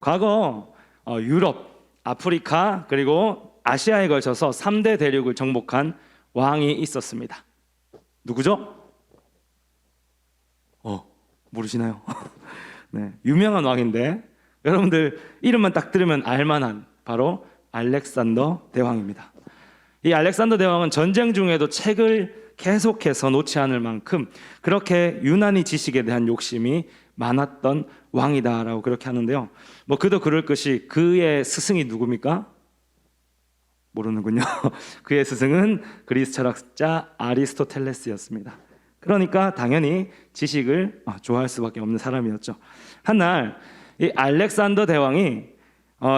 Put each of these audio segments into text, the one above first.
과거 유럽, 아프리카 그리고 아시아에 걸쳐서 3대 대륙을 정복한 왕이 있었습니다. 누구죠? 모르시나요? 네, 유명한 왕인데 여러분들 이름만 딱 들으면 알만한 바로 알렉산더 대왕입니다. 이 알렉산더 대왕은 전쟁 중에도 책을 계속해서 놓지 않을 만큼 그렇게 유난히 지식에 대한 욕심이 많았던 왕이다라고 그렇게 하는데요. 뭐 그도 그럴 것이 그의 스승이 누굽니까? 모르는군요. 그의 스승은 그리스 철학자 아리스토텔레스였습니다. 그러니까 당연히 지식을 좋아할 수밖에 없는 사람이었죠. 한날 이 알렉산더 대왕이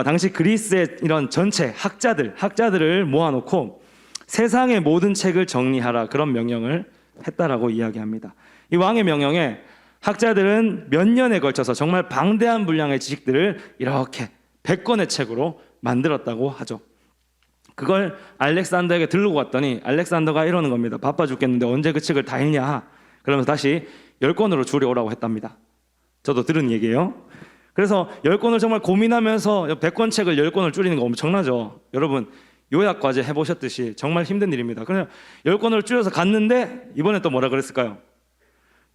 당시 그리스의 이런 전체 학자들을 모아놓고 세상의 모든 책을 정리하라 그런 명령을 했다라고 이야기합니다. 이 왕의 명령에 학자들은 몇 년에 걸쳐서 정말 방대한 분량의 지식들을 이렇게 100권의 책으로 만들었다고 하죠. 그걸 알렉산더에게 들고 갔더니 알렉산더가 이러는 겁니다. 바빠 죽겠는데 언제 그 책을 다 읽냐? 그러면서 다시 10권으로 줄여오라고 했답니다. 저도 들은 얘기예요. 그래서 10권을 정말 고민하면서 100권 책을 10권을 줄이는 거 엄청나죠. 여러분 요약과제 해보셨듯이 정말 힘든 일입니다. 그냥 10권을 줄여서 갔는데 이번에 또 뭐라 그랬을까요?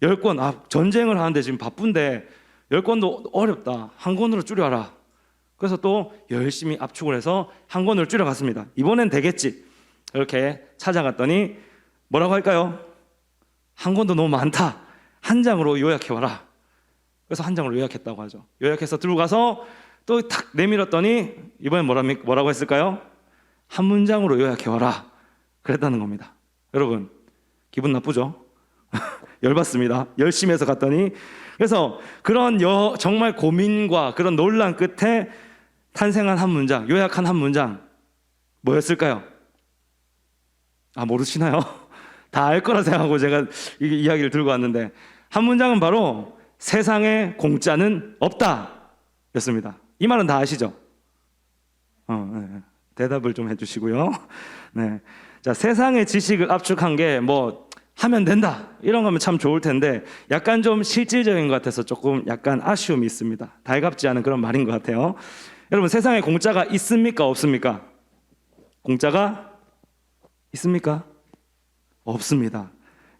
10권, 전쟁을 하는데 지금 바쁜데 10권도 어렵다. 한 권으로 줄여라. 그래서 또 열심히 압축을 해서 한 권을 줄여갔습니다. 이번엔 되겠지. 이렇게 찾아갔더니 뭐라고 할까요? 한 권도 너무 많다. 한 장으로 요약해와라. 그래서 한 장으로 요약했다고 하죠. 요약해서 들고 가서 또 탁 내밀었더니 이번엔 뭐라고 했을까요? 한 문장으로 요약해와라. 그랬다는 겁니다. 여러분 기분 나쁘죠? 열받습니다. 열심히 해서 갔더니 그래서 그런 정말 고민과 그런 논란 끝에 탄생한 한 문장, 요약한 한 문장 뭐였을까요? 모르시나요? 다 알 거라 생각하고 제가 이 이야기를 들고 왔는데 한 문장은 바로 세상에 공짜는 없다 였습니다. 이 말은 다 아시죠? 네. 대답을 좀 해주시고요. 네. 자, 세상의 지식을 압축한 게 뭐 하면 된다 이런 거면 참 좋을 텐데 약간 좀 실질적인 것 같아서 조금 약간 아쉬움이 있습니다. 달갑지 않은 그런 말인 것 같아요. 여러분 세상에 공짜가 있습니까? 없습니까? 공짜가 있습니까? 없습니다.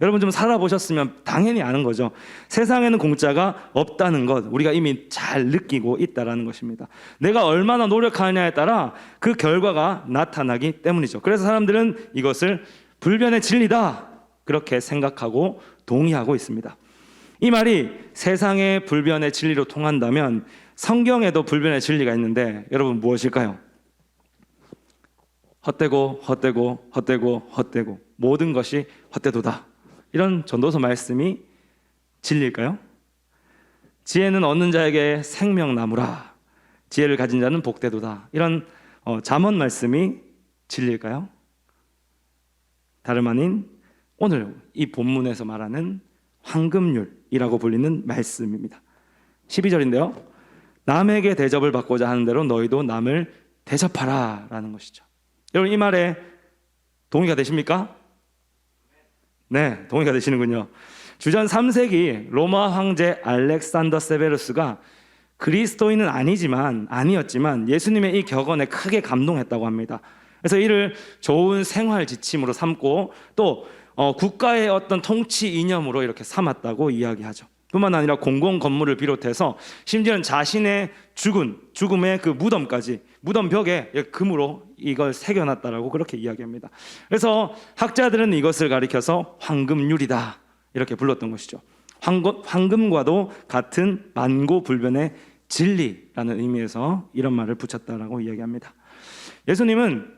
여러분 좀 살아보셨으면 당연히 아는 거죠. 세상에는 공짜가 없다는 것 우리가 이미 잘 느끼고 있다는 것입니다. 내가 얼마나 노력하느냐에 따라 그 결과가 나타나기 때문이죠. 그래서 사람들은 이것을 불변의 진리다 그렇게 생각하고 동의하고 있습니다. 이 말이 세상의 불변의 진리로 통한다면 성경에도 불변의 진리가 있는데 여러분 무엇일까요? 헛되고 헛되고 헛되고 헛되고 모든 것이 헛되도다. 이런 전도서 말씀이 진리일까요? 지혜는 얻는 자에게 생명나무라. 지혜를 가진 자는 복되도다. 이런 잠언 말씀이 진리일까요? 다름 아닌 오늘 이 본문에서 말하는 황금률이라고 불리는 말씀입니다. 12절인데요. 남에게 대접을 받고자 하는 대로 너희도 남을 대접하라 라는 것이죠. 여러분 이 말에 동의가 되십니까? 네, 동의가 되시는군요. 주전 3세기 로마 황제 알렉산더 세베루스가 그리스도인은 아니었지만 예수님의 이 격언에 크게 감동했다고 합니다. 그래서 이를 좋은 생활 지침으로 삼고 또 국가의 어떤 통치 이념으로 이렇게 삼았다고 이야기하죠. 뿐만 아니라 공공 건물을 비롯해서 심지어는 자신의 죽음의 그 무덤까지 무덤 벽에 금으로 이걸 새겨놨다라고 그렇게 이야기합니다. 그래서 학자들은 이것을 가리켜서 황금률이다 이렇게 불렀던 것이죠. 황금과도 같은 만고불변의 진리라는 의미에서 이런 말을 붙였다라고 이야기합니다. 예수님은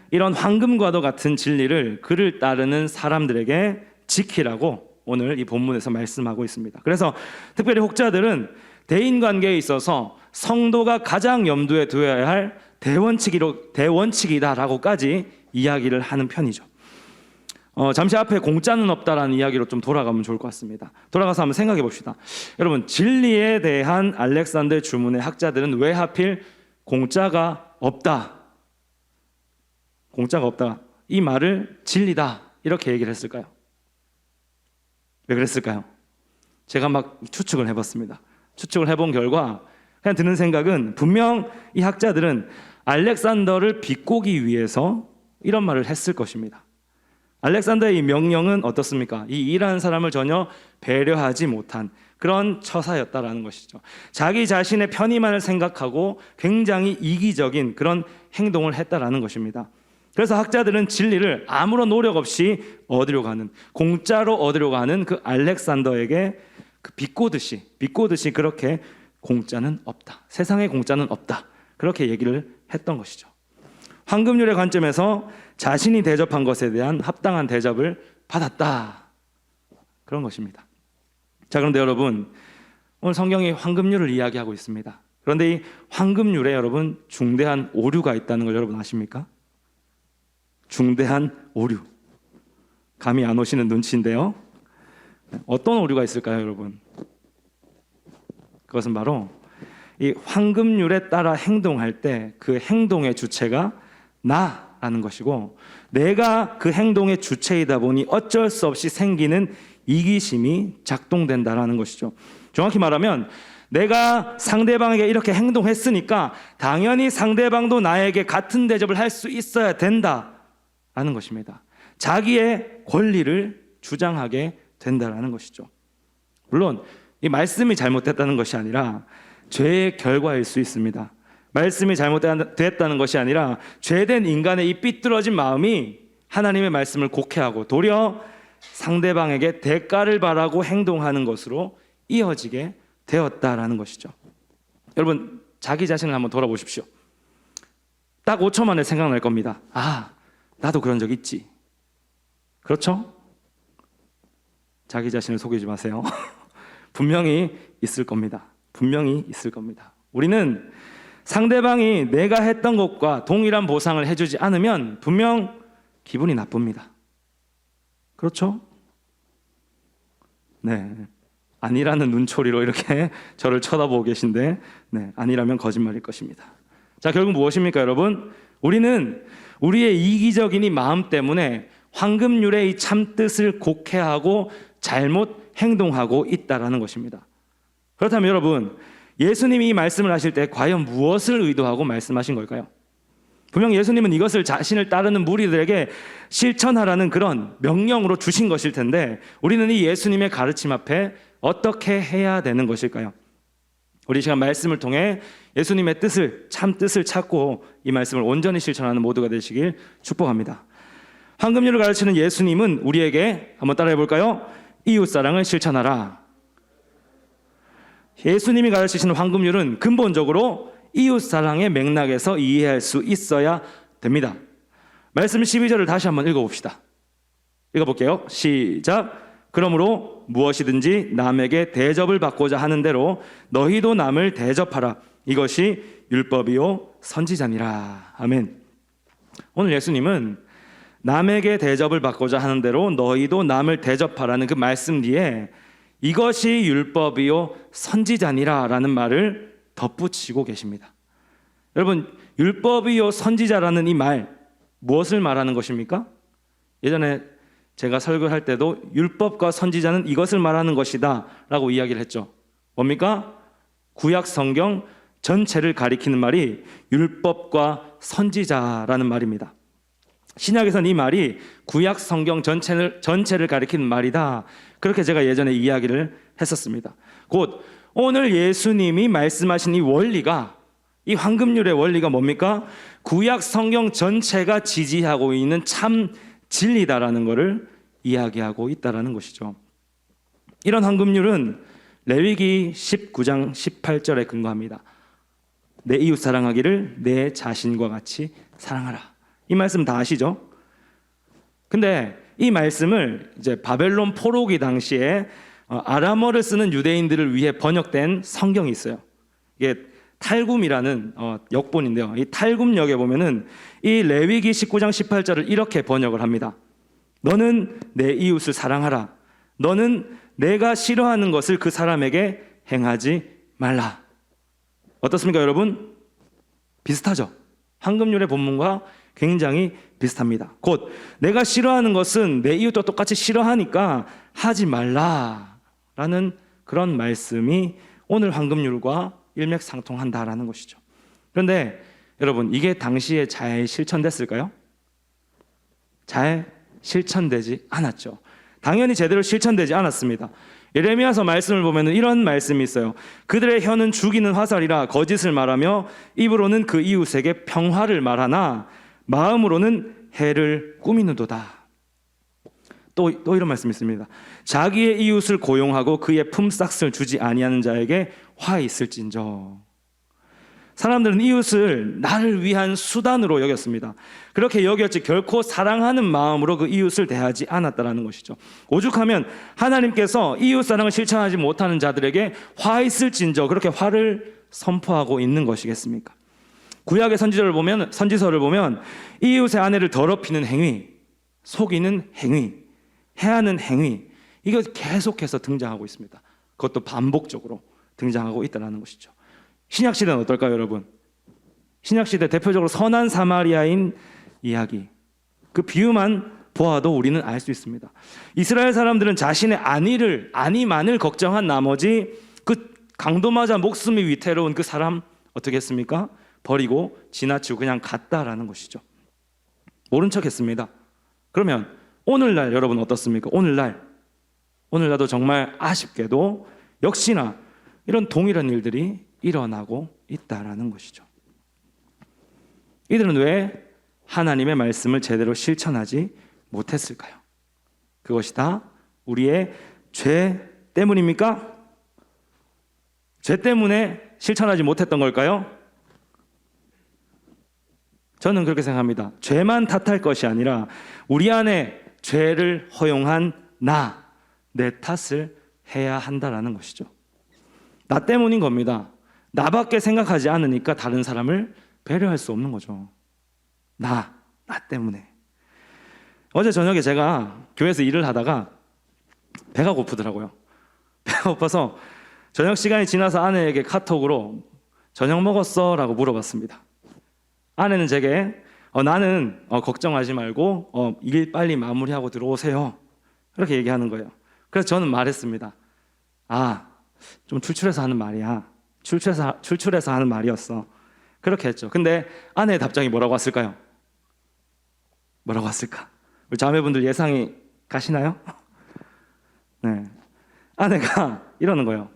이런 황금과도 같은 진리를 그를 따르는 사람들에게 지키라고 오늘 이 본문에서 말씀하고 있습니다. 그래서 특별히 혹자들은 대인관계에 있어서 성도가 가장 염두에 두어야 할 대원칙이다라고까지 이야기를 하는 편이죠. 잠시 앞에 공짜는 없다라는 이야기로 좀 돌아가면 좋을 것 같습니다. 돌아가서 한번 생각해 봅시다. 여러분 진리에 대한 알렉산더의 주문의 학자들은 왜 하필 공짜가 없다 이 말을 진리다 이렇게 얘기를 했을까요? 왜 그랬을까요? 제가 막 추측을 해봤습니다. 추측을 해본 결과 그냥 드는 생각은 분명 이 학자들은 알렉산더를 비꼬기 위해서 이런 말을 했을 것입니다. 알렉산더의 이 명령은 어떻습니까? 이 일하는 사람을 전혀 배려하지 못한 그런 처사였다라는 것이죠. 자기 자신의 편의만을 생각하고 굉장히 이기적인 그런 행동을 했다라는 것입니다. 그래서 학자들은 진리를 아무런 노력 없이 얻으려고 하는, 공짜로 얻으려고 하는 그 알렉산더에게 그 비꼬듯이 그렇게 공짜는 없다, 세상에 공짜는 없다, 그렇게 얘기를 했던 것이죠. 황금률의 관점에서 자신이 대접한 것에 대한 합당한 대접을 받았다, 그런 것입니다. 자, 그런데 여러분, 오늘 성경이 황금률을 이야기하고 있습니다. 그런데 이 황금률에 여러분 중대한 오류가 있다는 걸 여러분 아십니까? 중대한 오류. 감이 안 오시는 눈치인데요. 어떤 오류가 있을까요, 여러분? 그것은 바로 이 황금률에 따라 행동할 때 그 행동의 주체가 나라는 것이고, 내가 그 행동의 주체이다 보니 어쩔 수 없이 생기는 이기심이 작동된다라는 것이죠. 정확히 말하면 내가 상대방에게 이렇게 행동했으니까 당연히 상대방도 나에게 같은 대접을 할 수 있어야 된다라는 것입니다. 자기의 권리를 주장하게 된다라는 것이죠. 물론 이 말씀이 잘못됐다는 것이 아니라 죄의 결과일 수 있습니다. 말씀이 잘못됐다는 것이 아니라 죄된 인간의 이 삐뚤어진 마음이 하나님의 말씀을 곡해하고 도리어 상대방에게 대가를 바라고 행동하는 것으로 이어지게 되었다라는 것이죠. 여러분, 자기 자신을 한번 돌아보십시오. 딱 5초 만에 생각날 겁니다. 아, 나도 그런 적 있지. 그렇죠? 자기 자신을 속이지 마세요. 분명히 있을 겁니다. 분명히 있을 겁니다. 우리는 상대방이 내가 했던 것과 동일한 보상을 해주지 않으면 분명 기분이 나쁩니다. 그렇죠? 네, 아니라는 눈초리로 이렇게 저를 쳐다보고 계신데, 네, 아니라면 거짓말일 것입니다. 자, 결국 무엇입니까, 여러분? 우리는 우리의 이기적인 이 마음 때문에 황금률의 이 참뜻을 곡해하고 잘못 행동하고 있다라는 것입니다. 그렇다면 여러분, 예수님이 이 말씀을 하실 때 과연 무엇을 의도하고 말씀하신 걸까요? 분명 예수님은 이것을 자신을 따르는 무리들에게 실천하라는 그런 명령으로 주신 것일 텐데, 우리는 이 예수님의 가르침 앞에 어떻게 해야 되는 것일까요? 우리 시간 말씀을 통해 예수님의 뜻을, 참 뜻을 찾고 이 말씀을 온전히 실천하는 모두가 되시길 축복합니다. 황금률을 가르치는 예수님은 우리에게 한번 따라해 볼까요? 이웃사랑을 실천하라. 예수님이 가르치시는 황금률은 근본적으로 이웃사랑의 맥락에서 이해할 수 있어야 됩니다. 말씀 12절을 다시 한번 읽어봅시다. 읽어볼게요. 시작. 그러므로 무엇이든지 남에게 대접을 받고자 하는 대로 너희도 남을 대접하라. 이것이 율법이요 선지자니라. 아멘. 오늘 예수님은 남에게 대접을 받고자 하는 대로 너희도 남을 대접하라는 그 말씀 뒤에 이것이 율법이요 선지자니라 라는 말을 덧붙이고 계십니다. 여러분, 율법이요 선지자라는 이 말, 무엇을 말하는 것입니까? 예전에 제가 설교할 때도 율법과 선지자는 이것을 말하는 것이다 라고 이야기를 했죠. 뭡니까? 구약 성경 전체를 가리키는 말이 율법과 선지자라는 말입니다. 신약에서는 이 말이 구약 성경 전체를 가리키는 말이다, 그렇게 제가 예전에 이야기를 했었습니다. 곧 오늘 예수님이 말씀하신 이 원리가, 이 황금률의 원리가 뭡니까? 구약 성경 전체가 지지하고 있는 참 진리다라는 것을 이야기하고 있다라는 것이죠. 이런 황금률은 레위기 19장 18절에 근거합니다. 내 이웃 사랑하기를 내 자신과 같이 사랑하라. 이 말씀 다 아시죠? 근데 이 말씀을 이제 바벨론 포로기 당시에 아람어를 쓰는 유대인들을 위해 번역된 성경이 있어요. 이게 탈굼이라는 역본인데요. 이 탈굼역에 보면은 이 레위기 19장 18절을 이렇게 번역을 합니다. 너는 내 이웃을 사랑하라. 너는 내가 싫어하는 것을 그 사람에게 행하지 말라. 어떻습니까, 여러분? 비슷하죠? 황금률의 본문과 굉장히 비슷합니다. 곧 내가 싫어하는 것은 내 이웃도 똑같이 싫어하니까 하지 말라라는 그런 말씀이 오늘 황금률과 일맥상통한다라는 것이죠. 그런데 여러분, 이게 당시에 잘 실천됐을까요? 잘 실천되지 않았죠. 당연히 제대로 실천되지 않았습니다. 예레미야서 말씀을 보면 이런 말씀이 있어요. 그들의 혀는 죽이는 화살이라 거짓을 말하며 입으로는 그 이웃에게 평화를 말하나 마음으로는 해를 꾸미는도다. 또 이런 말씀이 있습니다. 자기의 이웃을 고용하고 그의 품삯을 주지 아니하는 자에게 화 있을진저. 사람들은 이웃을 나를 위한 수단으로 여겼습니다. 그렇게 여겼지 결코 사랑하는 마음으로 그 이웃을 대하지 않았다는 것이죠. 오죽하면 하나님께서 이웃 사랑을 실천하지 못하는 자들에게 화 있을진저 그렇게 화를 선포하고 있는 것이겠습니까? 구약의 선지서를 보면 이웃의 아내를 더럽히는 행위, 속이는 행위, 해하는 행위, 이거 계속해서 등장하고 있습니다. 그것도 반복적으로 등장하고 있다는 것이죠. 신약시대는 어떨까요, 여러분? 신약시대 대표적으로 선한 사마리아인 이야기, 그 비유만 보아도 우리는 알 수 있습니다. 이스라엘 사람들은 자신의 안위만을 걱정한 나머지 그 강도 맞아 목숨이 위태로운 그 사람 어떻게 했습니까? 버리고 지나치고 그냥 갔다라는 것이죠. 모른 척 했습니다. 그러면 오늘날 여러분 어떻습니까? 오늘날도 정말 아쉽게도 역시나 이런 동일한 일들이 일어나고 있다라는 것이죠. 이들은 왜 하나님의 말씀을 제대로 실천하지 못했을까요? 그것이 다 우리의 죄 때문입니까? 죄 때문에 실천하지 못했던 걸까요? 저는 그렇게 생각합니다. 죄만 탓할 것이 아니라 우리 안에 죄를 허용한 내 탓을 해야 한다라는 것이죠. 나 때문인 겁니다. 나밖에 생각하지 않으니까 다른 사람을 배려할 수 없는 거죠. 나 때문에. 어제 저녁에 제가 교회에서 일을 하다가 배가 고프더라고요. 배가 고파서 저녁 시간이 지나서 아내에게 카톡으로 저녁 먹었어? 라고 물어봤습니다. 아내는 제게 나는 걱정하지 말고 일 빨리 마무리하고 들어오세요. 그렇게 얘기하는 거예요. 그래서 저는 말했습니다. 좀 출출해서 하는 말이야. 출출해서 하는 말이었어. 그렇게 했죠. 근데 아내의 답장이 뭐라고 왔을까요? 뭐라고 왔을까? 우리 자매분들 예상이 가시나요? 네. 아내가 이러는 거예요.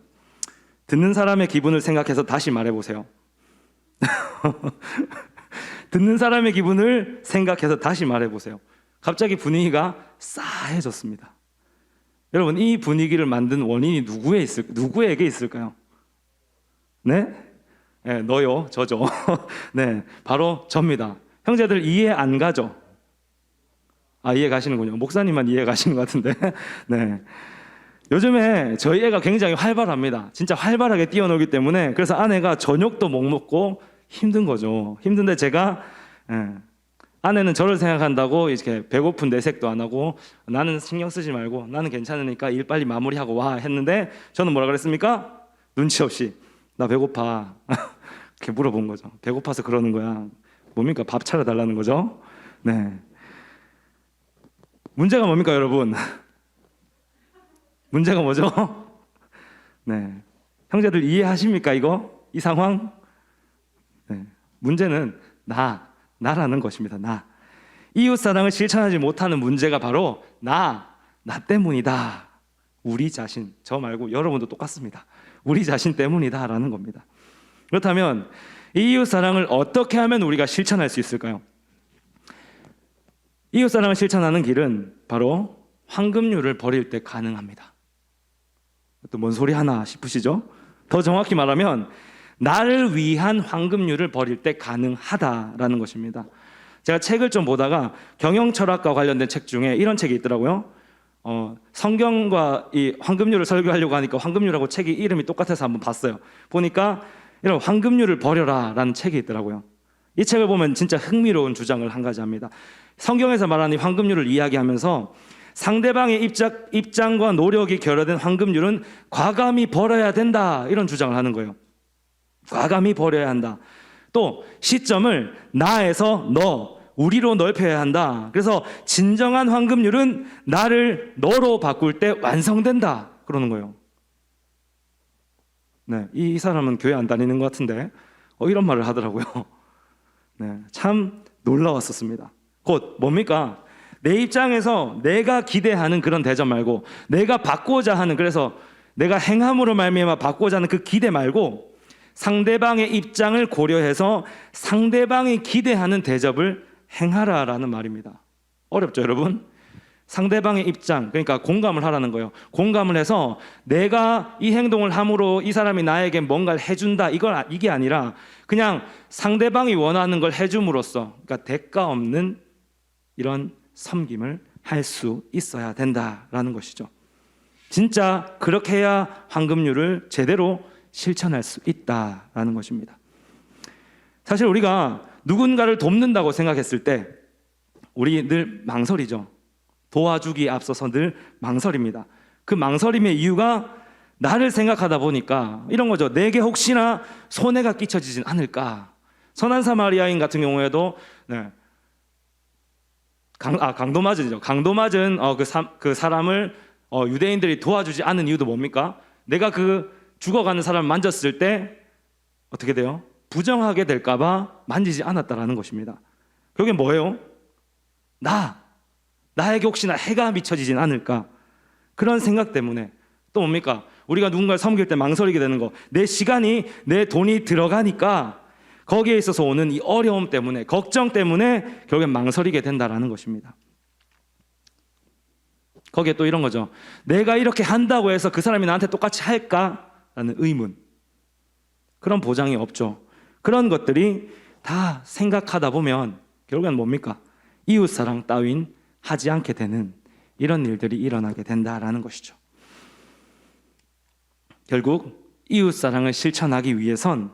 듣는 사람의 기분을 생각해서 다시 말해보세요. 듣는 사람의 기분을 생각해서 다시 말해보세요. 갑자기 분위기가 싸해졌습니다. 여러분, 이 분위기를 만든 원인이 누구에게 있을까요? 네? 네, 너요, 저죠. 네, 바로 저입니다. 형제들 이해 안 가죠? 이해 가시는군요. 목사님만 이해 가시는 것 같은데. 네. 요즘에 저희 애가 굉장히 활발합니다. 진짜 활발하게 뛰어놀기 때문에 그래서 아내가 저녁도 못 먹고 힘든 거죠. 힘든데 제가 아내는 저를 생각한다고 이렇게 배고픈 내색도 안 하고 나는 신경 쓰지 말고 나는 괜찮으니까 일 빨리 마무리하고 와 했는데 저는 뭐라 그랬습니까? 눈치 없이 나 배고파 이렇게 물어본 거죠. 배고파서 그러는 거야. 뭡니까? 밥 차려달라는 거죠. 네. 문제가 뭡니까, 여러분? 문제가 뭐죠? 네. 형제들 이해하십니까, 이거? 이 상황? 네. 문제는 나라는 것입니다. 이웃 사랑을 실천하지 못하는 문제가 바로 나 때문이다. 우리 자신, 저 말고 여러분도 똑같습니다. 우리 자신 때문이다라는 겁니다. 그렇다면 이 이웃 사랑을 어떻게 하면 우리가 실천할 수 있을까요? 이웃 사랑을 실천하는 길은 바로 황금률을 버릴 때 가능합니다. 또 뭔 소리 하나 싶으시죠? 더 정확히 말하면 나를 위한 황금률을 버릴 때 가능하다라는 것입니다. 제가 책을 좀 보다가 경영철학과 관련된 책 중에 이런 책이 있더라고요. 성경과 이 황금률을 설교하려고 하니까 황금률하고 책이 이름이 똑같아서 한번 봤어요. 보니까 이런 황금률을 버려라 라는 책이 있더라고요. 이 책을 보면 진짜 흥미로운 주장을 한 가지 합니다. 성경에서 말하는 이 황금률을 이야기하면서 상대방의 입장과 노력이 결여된 황금률은 과감히 버려야 된다, 이런 주장을 하는 거예요. 과감히 버려야 한다. 또 시점을 나에서 너, 우리로 넓혀야 한다. 그래서 진정한 황금률은 나를 너로 바꿀 때 완성된다, 그러는 거예요. 네, 이 사람은 교회 안 다니는 것 같은데 이런 말을 하더라고요. 네, 참 놀라웠었습니다. 곧 뭡니까? 내 입장에서 내가 기대하는 그런 대접 말고 내가 받고자 하는, 그래서 내가 행함으로 말미암아 받고자 하는 그 기대 말고 상대방의 입장을 고려해서 상대방이 기대하는 대접을 행하라라는 말입니다. 어렵죠, 여러분? 상대방의 입장, 그러니까 공감을 하라는 거예요. 공감을 해서 내가 이 행동을 함으로 이 사람이 나에게 뭔가를 해준다, 이게 아니라 그냥 상대방이 원하는 걸 해줌으로써, 그러니까 대가 없는 이런 섬김을 할 수 있어야 된다라는 것이죠. 진짜 그렇게 해야 황금률을 제대로 실천할 수 있다라는 것입니다. 사실 우리가 누군가를 돕는다고 생각했을 때 우리 늘 망설이죠. 도와주기에 앞서서 늘 망설입니다. 그 망설임의 이유가 나를 생각하다 보니까 이런 거죠. 내게 혹시나 손해가 끼쳐지진 않을까. 선한 사마리아인 같은 경우에도 강도맞은이죠. 강도맞은 그 사람을 유대인들이 도와주지 않은 이유도 뭡니까? 내가 그 죽어가는 사람을 만졌을 때 어떻게 돼요? 부정하게 될까봐 만지지 않았다라는 것입니다. 그게 뭐예요? 나에게 혹시나 해가 미쳐지진 않을까, 그런 생각 때문에. 또 뭡니까? 우리가 누군가를 섬길 때 망설이게 되는 거, 내 시간이, 내 돈이 들어가니까 거기에 있어서 오는 이 어려움 때문에, 걱정 때문에 결국엔 망설이게 된다라는 것입니다. 거기에 또 이런 거죠. 내가 이렇게 한다고 해서 그 사람이 나한테 똑같이 할까라는 의문. 그런 보장이 없죠. 그런 것들이 다 생각하다 보면 결국엔 뭡니까? 이웃사랑 따윈 하지 않게 되는 이런 일들이 일어나게 된다라는 것이죠. 결국 이웃사랑을 실천하기 위해선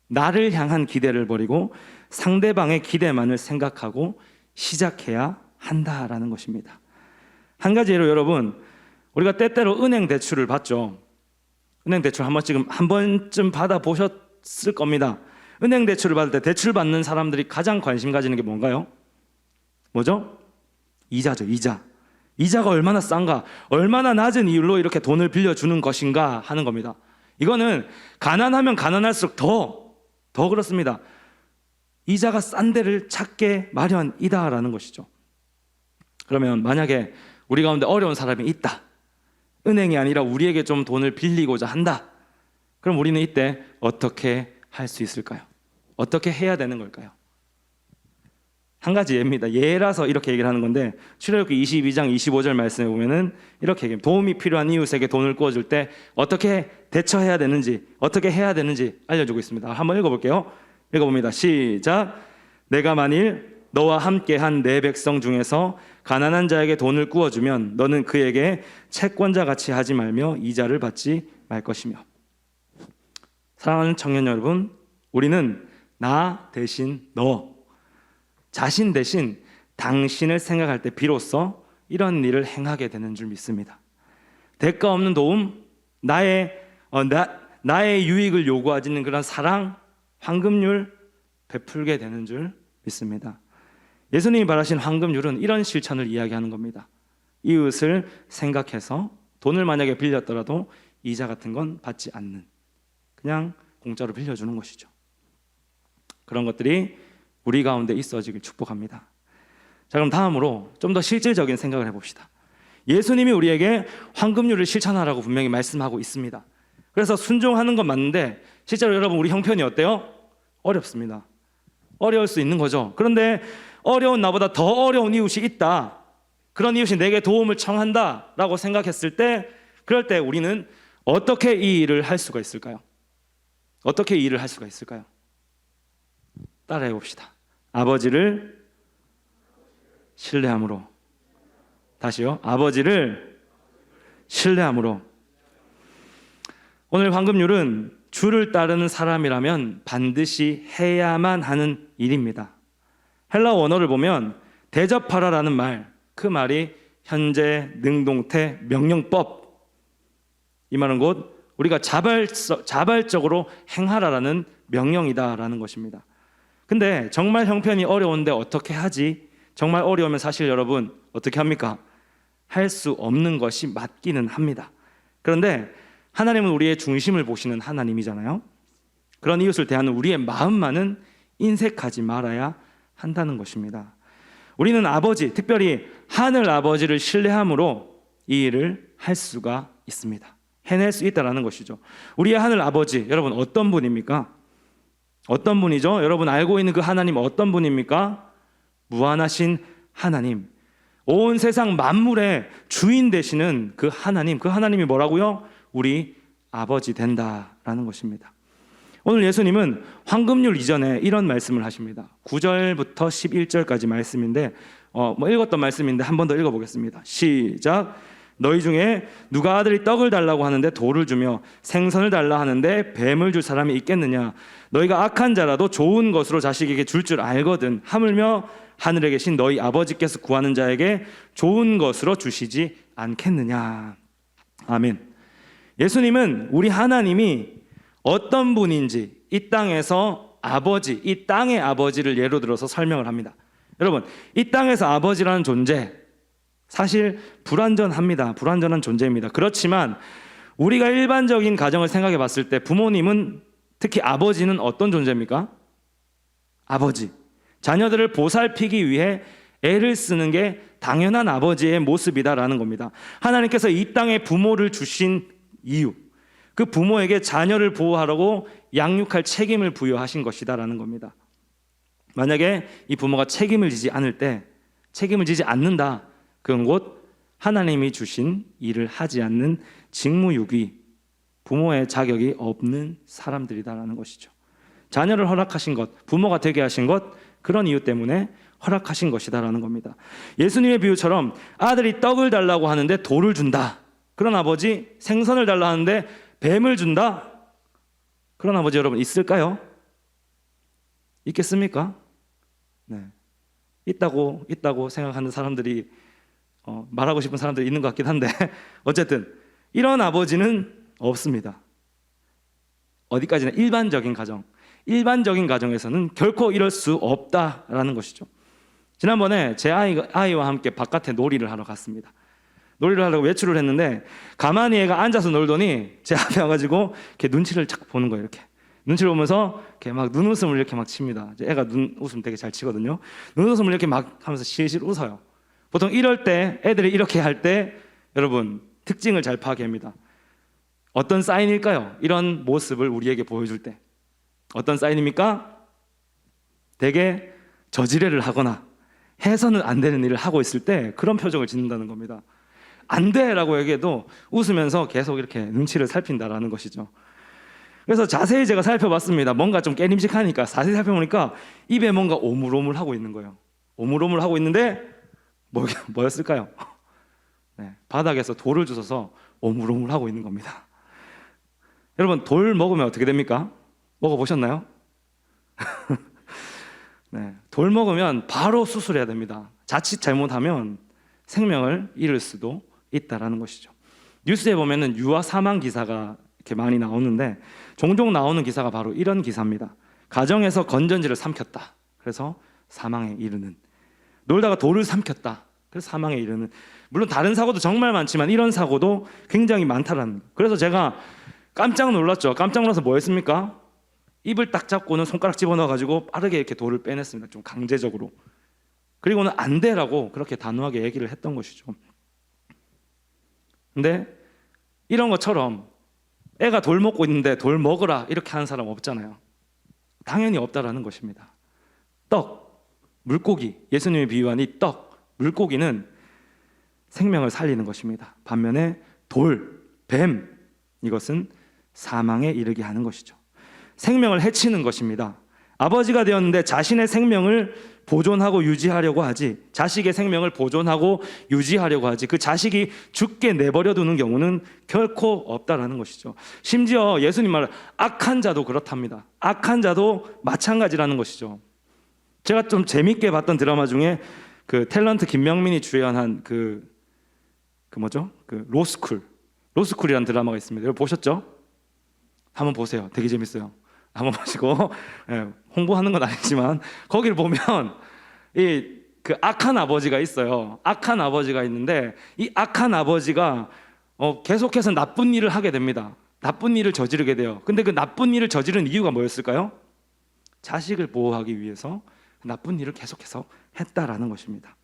나를 향한 기대를 버리고 상대방의 기대만을 생각하고 시작해야 한다라는 것입니다. 한 가지 예로, 여러분, 우리가 때때로 은행 대출을 받죠. 은행 대출 한 번쯤 받아보셨을 겁니다. 은행 대출을 받을 때 대출 받는 사람들이 가장 관심 가지는 게 뭔가요? 뭐죠? 이자죠. 이자가 얼마나 싼가, 얼마나 낮은 이율로 이렇게 돈을 빌려주는 것인가 하는 겁니다. 이거는 가난하면 가난할수록 더 그렇습니다. 이자가 싼 데를 찾게 마련이다라는 것이죠. 그러면 만약에 우리 가운데 어려운 사람이 있다, 은행이 아니라 우리에게 좀 돈을 빌리고자 한다, 그럼 우리는 이때 어떻게 할 수 있을까요? 어떻게 해야 되는 걸까요? 한 가지 예입니다. 예라서 이렇게 얘기를 하는 건데, 출애굽기 22장 25절 말씀에 보면은 이렇게 얘기합니다. 도움이 필요한 이웃에게 돈을 구워줄 때 어떻게 대처해야 되는지, 어떻게 해야 되는지 알려주고 있습니다. 한번 읽어볼게요. 읽어봅니다. 시작. 내가 만일 너와 함께한 내 백성 중에서 가난한 자에게 돈을 구워주면 너는 그에게 채권자 같이 하지 말며 이자를 받지 말 것이며. 사랑하는 청년 여러분, 우리는 나 대신 너, 자신 대신 당신을 생각할 때 비로소 이런 일을 행하게 되는 줄 믿습니다. 대가 없는 도움, 나의 유익을 요구하지는 그런 사랑, 황금률 베풀게 되는 줄 믿습니다. 예수님이 바라신 황금률은 이런 실천을 이야기하는 겁니다. 이웃을 생각해서 돈을 만약에 빌렸더라도 이자 같은 건 받지 않는, 그냥 공짜로 빌려주는 것이죠. 그런 것들이 우리 가운데 있어지길 축복합니다. 자, 그럼 다음으로 좀 더 실질적인 생각을 해봅시다. 예수님이 우리에게 황금률을 실천하라고 분명히 말씀하고 있습니다. 그래서 순종하는 건 맞는데 실제로 여러분, 우리 형편이 어때요? 어렵습니다. 어려울 수 있는 거죠. 그런데 어려운 나보다 더 어려운 이웃이 있다, 그런 이웃이 내게 도움을 청한다 라고 생각했을 때, 그럴 때 우리는 어떻게 이 일을 할 수가 있을까요? 어떻게 이 일을 할 수가 있을까요? 따라해 봅시다. 아버지를 신뢰함으로. 다시요. 아버지를 신뢰함으로. 오늘 황금률은 주를 따르는 사람이라면 반드시 해야만 하는 일입니다. 헬라어 원어를 보면 대접하라라는 말, 그 말이 현재 능동태 명령법, 이 말은 곧 우리가 자발적으로 행하라라는 명령이다라는 것입니다. 근데 정말 형편이 어려운데 어떻게 하지? 정말 어려우면 사실 여러분 어떻게 합니까? 할 수 없는 것이 맞기는 합니다. 그런데 하나님은 우리의 중심을 보시는 하나님이잖아요. 그런 이웃을 대하는 우리의 마음만은 인색하지 말아야 한다는 것입니다. 우리는 아버지, 특별히 하늘 아버지를 신뢰함으로 이 일을 할 수가 있습니다. 해낼 수 있다는 것이죠. 우리의 하늘 아버지, 여러분 어떤 분입니까? 어떤 분이죠? 여러분 알고 있는 그 하나님 어떤 분입니까? 무한하신 하나님, 온 세상 만물의 주인 되시는 그 하나님, 그 하나님이 뭐라고요? 우리 아버지 된다라는 것입니다. 오늘 예수님은 황금률 이전에 이런 말씀을 하십니다. 9절부터 11절까지 말씀인데 읽었던 말씀인데 한 번 더 읽어보겠습니다. 시작. 너희 중에 누가 아들이 떡을 달라고 하는데 돌을 주며 생선을 달라 하는데 뱀을 줄 사람이 있겠느냐? 너희가 악한 자라도 좋은 것으로 자식에게 줄 줄 알거든. 하물며 하늘에 계신 너희 아버지께서 구하는 자에게 좋은 것으로 주시지 않겠느냐? 아멘. 예수님은 우리 하나님이 어떤 분인지 이 땅에서 아버지, 이 땅의 아버지를 예로 들어서 설명을 합니다. 여러분, 이 땅에서 아버지라는 존재 사실 불완전합니다. 불완전한 존재입니다. 그렇지만 우리가 일반적인 가정을 생각해 봤을 때 부모님은, 특히 아버지는 어떤 존재입니까? 아버지. 자녀들을 보살피기 위해 애를 쓰는 게 당연한 아버지의 모습이다라는 겁니다. 하나님께서 이 땅에 부모를 주신 이유, 그 부모에게 자녀를 보호하라고 양육할 책임을 부여하신 것이다라는 겁니다. 만약에 이 부모가 책임을 지지 않는다, 그건 곧 하나님이 주신 일을 하지 않는 직무유기, 부모의 자격이 없는 사람들이다라는 것이죠. 자녀를 허락하신 것, 부모가 되게 하신 것, 그런 이유 때문에 허락하신 것이다라는 겁니다. 예수님의 비유처럼 아들이 떡을 달라고 하는데 돌을 준다, 그런 아버지, 생선을 달라 하는데 뱀을 준다, 그런 아버지 여러분 있을까요? 있겠습니까? 네. 있다고 생각하는 사람들이 말하고 싶은 사람들이 있는 것 같긴 한데 어쨌든 이런 아버지는 없습니다. 어디까지나 일반적인 가정에서는 결코 이럴 수 없다라는 것이죠. 지난번에 제 아이와 함께 바깥에 놀이를 하러 갔습니다. 놀이를 하려고 외출을 했는데 가만히 애가 앉아서 놀더니 제 앞에 와가지고 이렇게 눈치를 자꾸 보는 거예요. 이렇게 눈치를 보면서 이렇게 막 눈웃음을 이렇게 막 칩니다. 애가 눈웃음 되게 잘 치거든요. 눈웃음을 이렇게 막 하면서 실실 웃어요. 보통 이럴 때, 애들이 이렇게 할 때 여러분 특징을 잘 파악합니다. 어떤 사인일까요? 이런 모습을 우리에게 보여줄 때 어떤 사인입니까? 되게 저지레를 하거나 해서는 안 되는 일을 하고 있을 때 그런 표정을 짓는다는 겁니다. 안 돼라고 얘기해도 웃으면서 계속 이렇게 눈치를 살핀다라는 것이죠. 그래서 자세히 제가 살펴봤습니다. 뭔가 좀 깨림직하니까 자세히 살펴보니까 입에 뭔가 오물오물 하고 있는 거예요. 오물오물 하고 있는데 뭐였을까요? 네, 바닥에서 돌을 주워서 오물오물 하고 있는 겁니다. 여러분, 돌 먹으면 어떻게 됩니까? 먹어보셨나요? 네, 돌 먹으면 바로 수술해야 됩니다. 자칫 잘못하면 생명을 잃을 수도 있다라는 것이죠. 뉴스에 보면은 유아 사망 기사가 이렇게 많이 나오는데 종종 나오는 기사가 바로 이런 기사입니다. 가정에서 건전지를 삼켰다, 그래서 사망에 이르는. 놀다가 돌을 삼켰다, 그래서 사망에 이르는. 물론 다른 사고도 정말 많지만 이런 사고도 굉장히 많다라는 거예요. 그래서 제가 깜짝 놀랐죠. 깜짝 놀라서 뭐 했습니까? 입을 딱 잡고는 손가락 집어넣어가지고 빠르게 이렇게 돌을 빼냈습니다. 좀 강제적으로. 그리고는 안 돼라고 그렇게 단호하게 얘기를 했던 것이죠. 근데 이런 것처럼 애가 돌 먹고 있는데 돌 먹으라 이렇게 하는 사람 없잖아요. 당연히 없다라는 것입니다. 떡, 물고기, 예수님이 비유한 이 떡, 물고기는 생명을 살리는 것입니다. 반면에 돌, 뱀, 이것은 사망에 이르게 하는 것이죠. 생명을 해치는 것입니다. 아버지가 되었는데 자신의 생명을 보존하고 유지하려고 하지, 자식의 생명을 보존하고 유지하려고 하지, 그 자식이 죽게 내버려 두는 경우는 결코 없다라는 것이죠. 심지어 예수님 말 악한 자도 그렇답니다. 악한 자도 마찬가지라는 것이죠. 제가 좀 재밌게 봤던 드라마 중에 그 탤런트 김명민이 주연한 그 로스쿨이라는 드라마가 있습니다. 여러분 보셨죠? 한번 보세요. 되게 재밌어요. 한번 보시고, 예, 홍보하는 건 아니지만 거기를 보면 그 악한 아버지가 있어요. 악한 아버지가 있는데 이 악한 아버지가 계속해서 나쁜 일을 하게 됩니다. 나쁜 일을 저지르게 돼요. 근데 그 나쁜 일을 저지른 이유가 뭐였을까요? 자식을 보호하기 위해서 나쁜 일을 계속해서 했다라는 것입니다.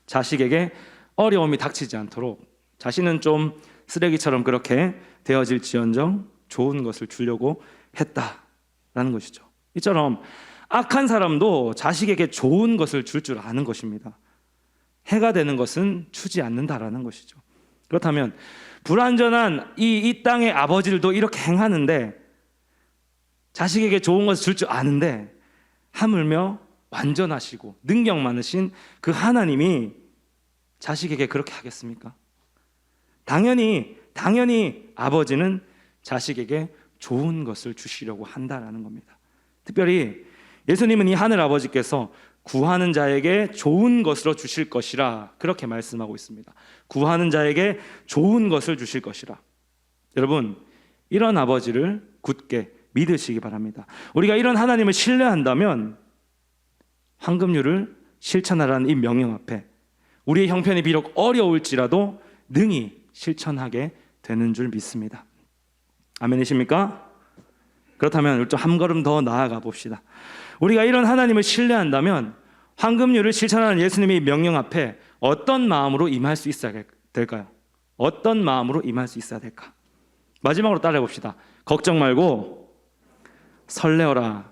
자식에게 어려움이 닥치지 않도록 자신은 좀 쓰레기처럼 그렇게 되어질지언정 좋은 것을 주려고 했다라는 것이죠. 이처럼 악한 사람도 자식에게 좋은 것을 줄 줄 아는 것입니다. 해가 되는 것은 주지 않는다라는 것이죠. 그렇다면 불완전한 이 땅의 아버지들도 이렇게 행하는데, 자식에게 좋은 것을 줄 줄 아는데 하물며 완전하시고 능력 많으신 그 하나님이 자식에게 그렇게 하겠습니까? 당연히 아버지는 자식에게 좋은 것을 주시려고 한다라는 겁니다. 특별히 예수님은 이 하늘 아버지께서 구하는 자에게 좋은 것으로 주실 것이라 그렇게 말씀하고 있습니다. 구하는 자에게 좋은 것을 주실 것이라. 여러분, 이런 아버지를 굳게 믿으시기 바랍니다. 우리가 이런 하나님을 신뢰한다면 황금률을 실천하라는 이 명령 앞에 우리의 형편이 비록 어려울지라도 능히 실천하게 되는 줄 믿습니다. 아멘이십니까? 그렇다면 한 걸음 더 나아가 봅시다. 우리가 이런 하나님을 신뢰한다면 황금률을 실천하는 예수님의 명령 앞에 어떤 마음으로 임할 수 있어야 될까요? 어떤 마음으로 임할 수 있어야 될까? 마지막으로 따라해 봅시다. 걱정 말고 설레어라.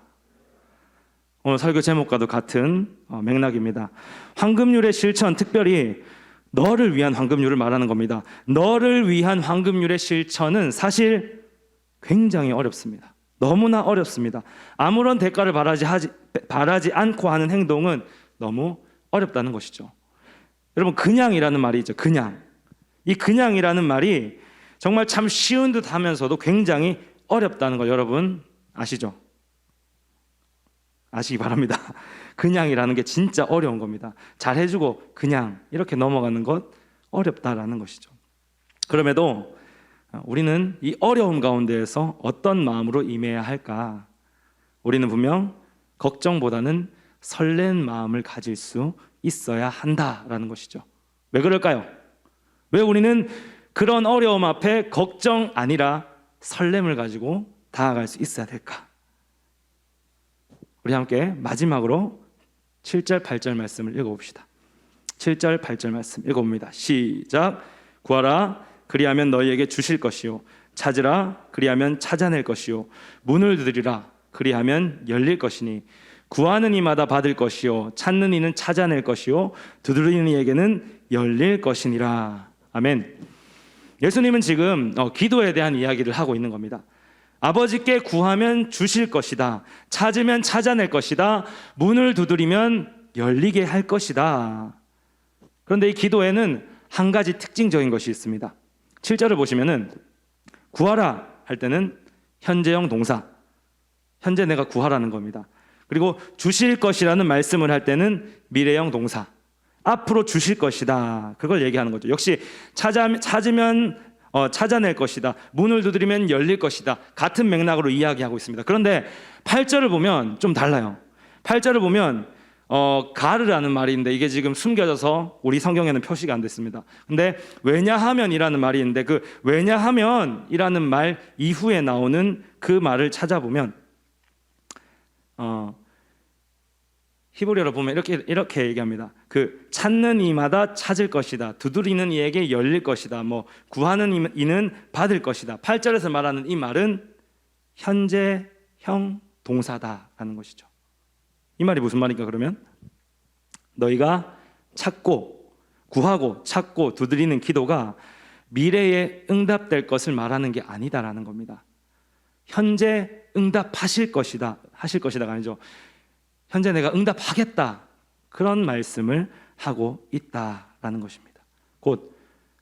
오늘 설교 제목과도 같은 맥락입니다. 황금률의 실천, 특별히 너를 위한 황금률을 말하는 겁니다. 너를 위한 황금률의 실천은 사실 굉장히 어렵습니다. 너무나 어렵습니다. 아무런 대가를 바라지 않고 하는 행동은 너무 어렵다는 것이죠. 여러분, 그냥이라는 말이 있죠. 이 그냥이라는 말이 정말 참 쉬운 듯 하면서도 굉장히 어렵다는 걸 여러분 아시죠? 아시기 바랍니다. 그냥이라는 게 진짜 어려운 겁니다. 잘해주고 그냥 이렇게 넘어가는 것 어렵다라는 것이죠. 그럼에도 우리는 이 어려움 가운데에서 어떤 마음으로 임해야 할까? 우리는 분명 걱정보다는 설레는 마음을 가질 수 있어야 한다라는 것이죠. 왜 그럴까요? 왜 우리는 그런 어려움 앞에 걱정 아니라 설렘을 가지고 다가갈 수 있어야 될까? 우리 함께 마지막으로 7절 8절 말씀을 읽어봅시다. 7절 8절 말씀 읽어봅니다. 시작. 구하라 그리하면 너희에게 주실 것이요 찾으라 그리하면 찾아낼 것이요 문을 두드리라 그리하면 열릴 것이니 구하는 이마다 받을 것이요 찾는 이는 찾아낼 것이요 두드리는 이에게는 열릴 것이니라. 아멘. 예수님은 지금 기도에 대한 이야기를 하고 있는 겁니다. 아버지께 구하면 주실 것이다. 찾으면 찾아낼 것이다. 문을 두드리면 열리게 할 것이다. 그런데 이 기도에는 한 가지 특징적인 것이 있습니다. 7절을 보시면은 구하라 할 때는 현재형 동사, 현재 내가 구하라는 겁니다. 그리고 주실 것이라는 말씀을 할 때는 미래형 동사, 앞으로 주실 것이다. 그걸 얘기하는 거죠. 역시 찾으면 찾아낼 것이다. 문을 두드리면 열릴 것이다. 같은 맥락으로 이야기하고 있습니다. 그런데 8절을 보면 좀 달라요. 8절을 보면 가르라는 말이 있는데 이게 지금 숨겨져서 우리 성경에는 표시가 안 됐습니다. 근데 왜냐하면이라는 말이 있는데 그 왜냐하면이라는 말 이후에 나오는 그 말을 찾아보면 히브리어로 보면 이렇게 얘기합니다. 그 찾는 이마다 찾을 것이다. 두드리는 이에게 열릴 것이다. 구하는 이는 받을 것이다. 8절에서 말하는 이 말은 현재형 동사다라는 것이죠. 이 말이 무슨 말인가 그러면 너희가 구하고 찾고 두드리는 기도가 미래에 응답될 것을 말하는 게 아니다라는 겁니다. 현재 응답하실 것이다. 하실 것이다가 아니죠. 현재 내가 응답하겠다. 그런 말씀을 하고 있다라는 것입니다. 곧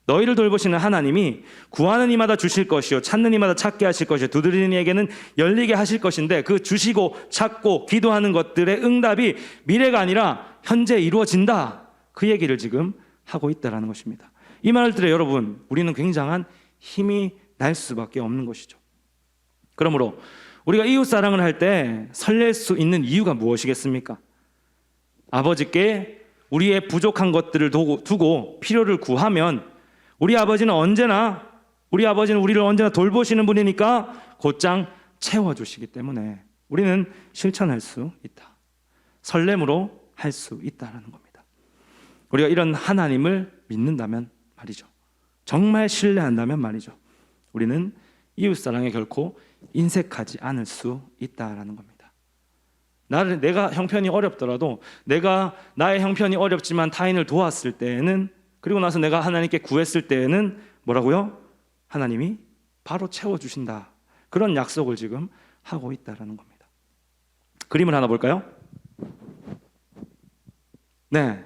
너희를 돌보시는 하나님이 구하는 이마다 주실 것이요 찾는 이마다 찾게 하실 것이요 두드리는 이에게는 열리게 하실 것인데 그 주시고 찾고 기도하는 것들의 응답이 미래가 아니라 현재 이루어진다. 그 얘기를 지금 하고 있다라는 것입니다. 이 말을 들어 여러분, 우리는 굉장한 힘이 날 수밖에 없는 것이죠. 그러므로 우리가 이웃 사랑을 할 때 설렐 수 있는 이유가 무엇이겠습니까? 아버지께 우리의 부족한 것들을 두고 필요를 구하면 우리 아버지는 언제나 우리 아버지는 우리를 언제나 돌보시는 분이니까 곧장 채워주시기 때문에 우리는 실천할 수 있다. 설렘으로 할 수 있다라는 겁니다. 우리가 이런 하나님을 믿는다면 말이죠, 정말 신뢰한다면 말이죠, 우리는 이웃사랑에 결코 인색하지 않을 수 있다라는 겁니다. 내가 형편이 어렵더라도, 내가 나의 형편이 어렵지만 타인을 도왔을 때에는, 그리고 나서 내가 하나님께 구했을 때에는 뭐라고요? 하나님이 바로 채워주신다. 그런 약속을 지금 하고 있다라는 겁니다. 그림을 하나 볼까요? 네,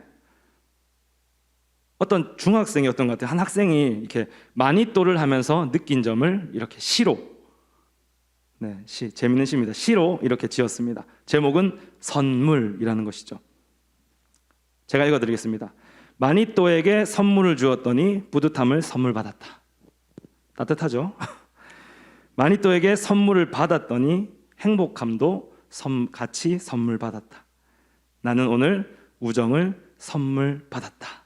어떤 중학생이었던 것 같아요. 한 학생이 이렇게 마니또를 하면서 느낀 점을 이렇게 시로, 네, 재밌는 시입니다. 시로 이렇게 지었습니다. 제목은 선물이라는 것이죠. 제가 읽어드리겠습니다. 마니또에게 선물을 주었더니 뿌듯함을 선물 받았다. 따뜻하죠? 마니또에게 선물을 받았더니 행복함도 같이 선물 받았다. 나는 오늘 우정을 선물 받았다.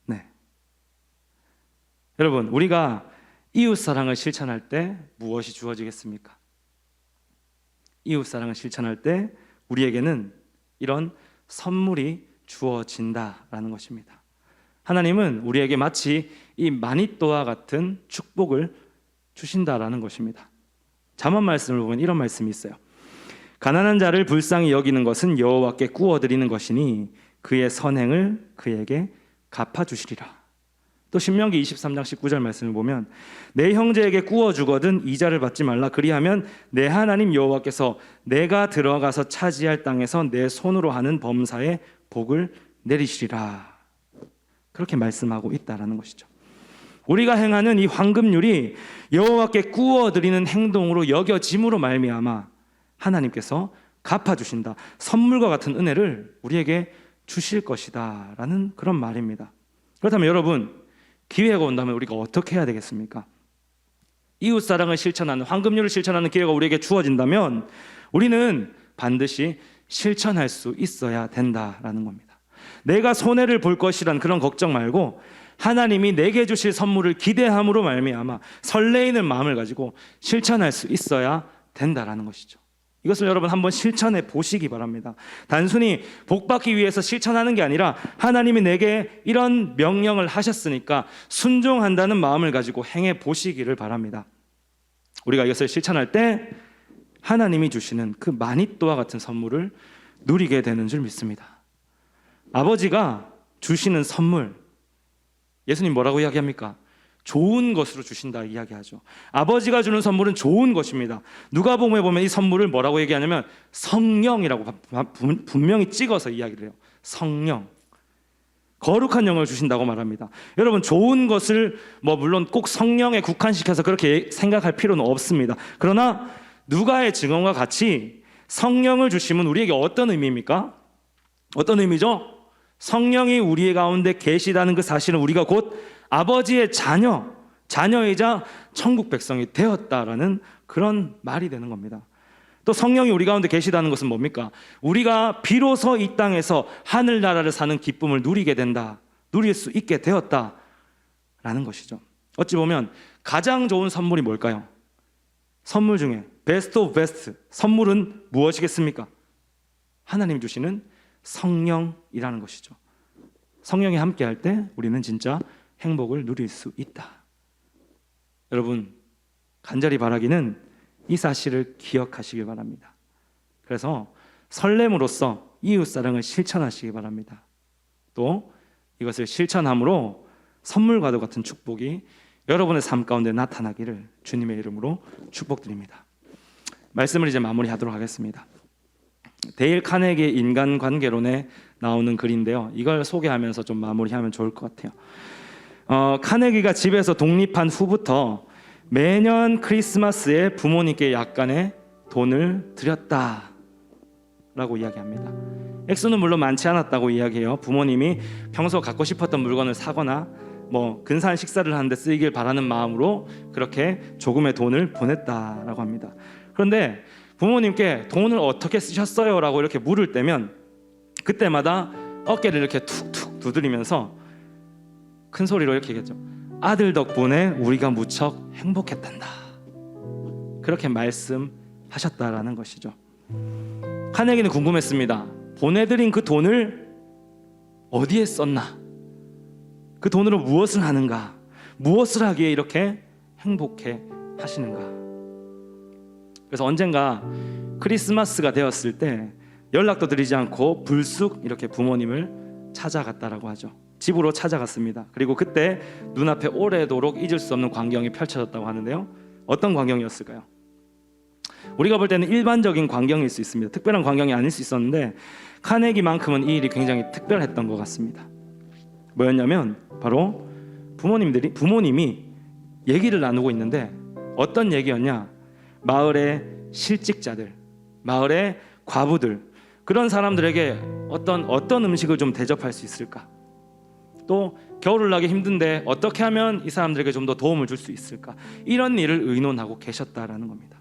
네, 여러분, 우리가 이웃사랑을 실천할 때 무엇이 주어지겠습니까? 이웃사랑을 실천할 때 우리에게는 이런 선물이 주어진다라는 것입니다. 하나님은 우리에게 마치 이 마니또와 같은 축복을 주신다라는 것입니다. 잠언 말씀을 보면 이런 말씀이 있어요. 가난한 자를 불쌍히 여기는 것은 여호와께 구워드리는 것이니 그의 선행을 그에게 갚아주시리라. 또 신명기 23장 19절 말씀을 보면 내 형제에게 구워주거든 이자를 받지 말라. 그리하면 내 하나님 여호와께서 내가 들어가서 차지할 땅에서 내 손으로 하는 범사에 복을 내리시리라. 그렇게 말씀하고 있다라는 것이죠. 우리가 행하는 이 황금률이 여호와께 구워드리는 행동으로 여겨짐으로 말미암아 하나님께서 갚아주신다. 선물과 같은 은혜를 우리에게 주실 것이다 라는 그런 말입니다. 그렇다면 여러분, 기회가 온다면 우리가 어떻게 해야 되겠습니까? 이웃사랑을 실천하는, 황금률을 실천하는 기회가 우리에게 주어진다면 우리는 반드시 실천할 수 있어야 된다라는 겁니다. 내가 손해를 볼 것이란 그런 걱정 말고 하나님이 내게 주실 선물을 기대함으로 말미암아 설레이는 마음을 가지고 실천할 수 있어야 된다라는 것이죠. 이것을 여러분 한번 실천해 보시기 바랍니다. 단순히 복받기 위해서 실천하는 게 아니라 하나님이 내게 이런 명령을 하셨으니까 순종한다는 마음을 가지고 행해 보시기를 바랍니다. 우리가 이것을 실천할 때 하나님이 주시는 그 마니또와 같은 선물을 누리게 되는 줄 믿습니다. 아버지가 주시는 선물, 예수님 뭐라고 이야기합니까? 좋은 것으로 주신다 이야기하죠. 아버지가 주는 선물은 좋은 것입니다. 누가복음에 보면 이 선물을 뭐라고 얘기하냐면 성령이라고 분명히 찍어서 이야기를 해요. 성령, 거룩한 영을 주신다고 말합니다. 여러분, 좋은 것을 물론 꼭 성령에 국한시켜서 그렇게 생각할 필요는 없습니다. 그러나 누가의 증언과 같이 성령을 주심은 우리에게 어떤 의미입니까? 어떤 의미죠? 성령이 우리 가운데 계시다는 그 사실은 우리가 곧 아버지의 자녀이자 천국 백성이 되었다라는 그런 말이 되는 겁니다. 또 성령이 우리 가운데 계시다는 것은 뭡니까? 우리가 비로소 이 땅에서 하늘나라를 사는 기쁨을 누리게 된다, 누릴 수 있게 되었다라는 것이죠. 어찌 보면 가장 좋은 선물이 뭘까요? 선물 중에 베스트 오브 베스트 선물은 무엇이겠습니까? 하나님 주시는 성령이라는 것이죠. 성령이 함께할 때 우리는 진짜 행복을 누릴 수 있다. 여러분, 간절히 바라기는 이 사실을 기억하시길 바랍니다. 그래서 설렘으로써 이웃사랑을 실천하시기 바랍니다. 또 이것을 실천함으로 선물과도 같은 축복이 여러분의 삶 가운데 나타나기를 주님의 이름으로 축복드립니다. 말씀을 이제 마무리하도록 하겠습니다. 데일 카네기의 인간관계론에 나오는 글인데요, 이걸 소개하면서 좀 마무리하면 좋을 것 같아요. 카네기가 집에서 독립한 후부터 매년 크리스마스에 부모님께 약간의 돈을 드렸다라고 이야기합니다. 액수는 물론 많지 않았다고 이야기해요. 부모님이 평소 갖고 싶었던 물건을 사거나 근사한 식사를 하는데 쓰이길 바라는 마음으로 그렇게 조금의 돈을 보냈다라고 합니다. 그런데 부모님께 돈을 어떻게 쓰셨어요? 라고 이렇게 물을 때면 그때마다 어깨를 이렇게 툭툭 두드리면서 큰 소리로 이렇게 얘기했죠. 아들 덕분에 우리가 무척 행복했단다. 그렇게 말씀하셨다라는 것이죠. 카네기는 궁금했습니다. 보내드린 그 돈을 어디에 썼나? 그 돈으로 무엇을 하는가? 무엇을 하기에 이렇게 행복해 하시는가? 그래서 언젠가 크리스마스가 되었을 때 연락도 드리지 않고 불쑥 이렇게 부모님을 찾아갔다라고 하죠. 집으로 찾아갔습니다. 그리고 그때 눈앞에 오래도록 잊을 수 없는 광경이 펼쳐졌다고 하는데요. 어떤 광경이었을까요? 우리가 볼 때는 일반적인 광경일 수 있습니다. 특별한 광경이 아닐 수 있었는데 카네기만큼은 이 일이 굉장히 특별했던 것 같습니다. 뭐였냐면 바로 부모님이 얘기를 나누고 있는데 어떤 얘기였냐? 마을의 실직자들, 마을의 과부들, 그런 사람들에게 어떤 음식을 좀 대접할 수 있을까? 또 겨울을 나기 힘든데 어떻게 하면 이 사람들에게 좀 더 도움을 줄 수 있을까? 이런 일을 의논하고 계셨다라는 겁니다.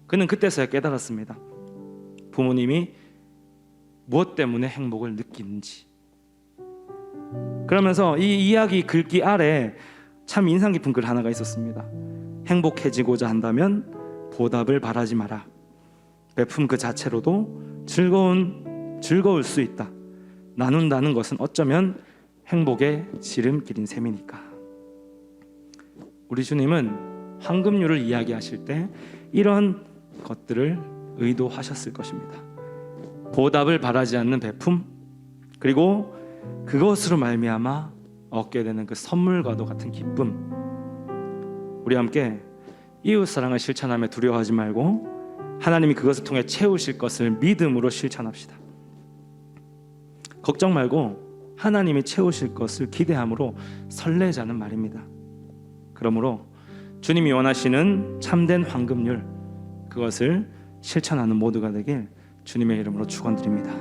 그는 그때서야 깨달았습니다. 부모님이 무엇 때문에 행복을 느끼는지. 그러면서 이 이야기 글귀 아래 참 인상 깊은 글 하나가 있었습니다. 행복해지고자 한다면 보답을 바라지 마라. 베품 그 자체로도 즐거울 수 있다. 나눈다는 것은 어쩌면 행복의 지름길인 셈이니까. 우리 주님은 황금률을 이야기하실 때 이런 것들을 의도하셨을 것입니다. 보답을 바라지 않는 베품, 그리고 그것으로 말미암아 얻게 되는 그 선물과도 같은 기쁨. 우리 함께 이웃사랑을 실천하며 두려워하지 말고 하나님이 그것을 통해 채우실 것을 믿음으로 실천합시다. 걱정 말고 하나님이 채우실 것을 기대함으로 설레자는 말입니다. 그러므로 주님이 원하시는 참된 황금률, 그것을 실천하는 모두가 되길 주님의 이름으로 축원드립니다.